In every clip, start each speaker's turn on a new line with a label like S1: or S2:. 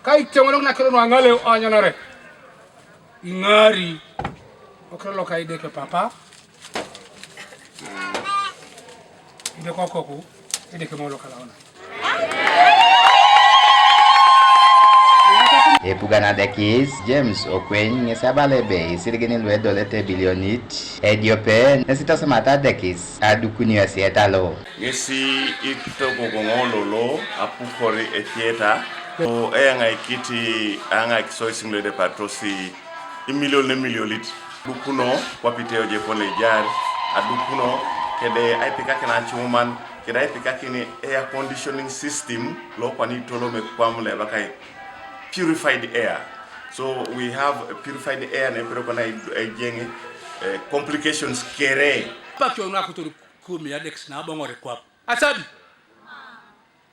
S1: Kai temono na kelo ngale anyonore. Ingari. Okelo kai deke papa. Ide kokoku, ide kemolo kalaona.
S2: Epugana dekis James Okwen ngesabalebe isirigini lwedo lete bilionit ediope nesita samata dekis adukuni asietalo
S3: ngesi itoko gongololo Apukor etieta o enga ikiti anga kisoising de patrosi imiliolit dukuno wapiteo je pone jar adukuno kede aipika kana chuman kede aipika kini air conditioning system lo kwani tolo me kwamle bakai purified air. So we have purified air and Ejengere complications kere.
S1: Pakyo na kutoru kumi ya dex na bongore kwa. Asabi.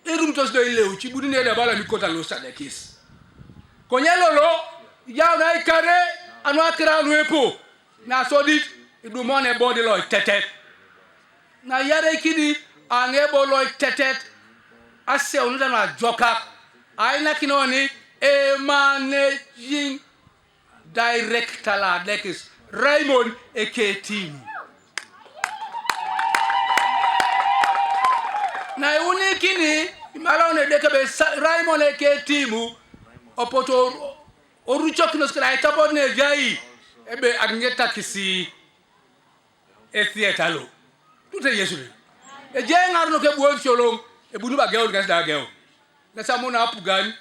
S1: Irum tos do ile uchi budi ne da bala mikota lo sa dekis. Konyelo lo ya na ikare anu akira anu epo. Na sodi idumone body lo tetet. Na yare kidi angebo lo tetet. Ase onuda na joka. Aina kinoni a managing director la dekis Raymond Eketini. Na uni kini malone dekebe Raymond Eketimu opoto oruchok nos kra itabo ne jai ebe agneta kisi ethietalo. Tute Yesu. E jengar no ke buon cholong e bunu ba geo gas da geo. Na samona apugan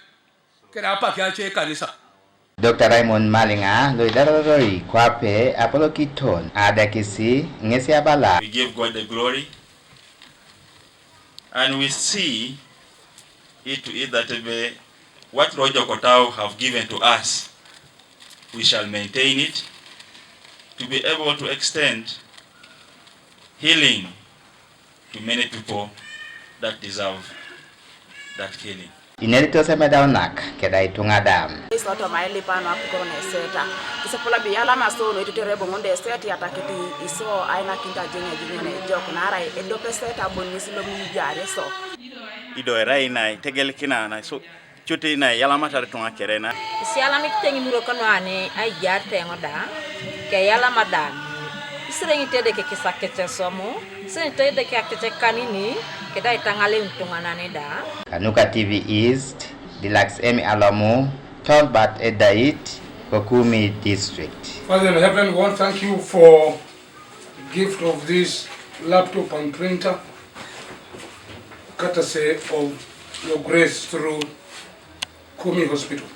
S2: Dr. Raymond Malinga loidaroroi kwape Apollo Kiton adakisi ngesi abala.
S4: We give God the glory and we see it to it that what Roger Kotao have given to us, we shall maintain it to be able to extend healing to many people that deserve that healing.
S2: Inelito semeda onak keda Itunga dam.
S5: Isoto maili pano Apukor na seta. Kisepola biala maso no itutere bongonde seta yatakiti iso aina kinta jenye ne jok na rai edope seta bonisi lo mujare so.
S3: Ido erai na tegel kina na so chuti na yala mata tunga kerena.
S6: Si yala mikitengi muro kono ane ai jarte ngoda ke yala madan. Isrengi tede ke kisakete somo, sen tede ke akete kanini keda itangale Itunga nane da.
S2: Kanuka TV East, Deluxe Emi Alamu, Tolbat Edait, Kokumi District.
S1: Father in heaven, we want to thank you for the gift of this laptop and printer, courtesy of your grace through Kumi Hospital.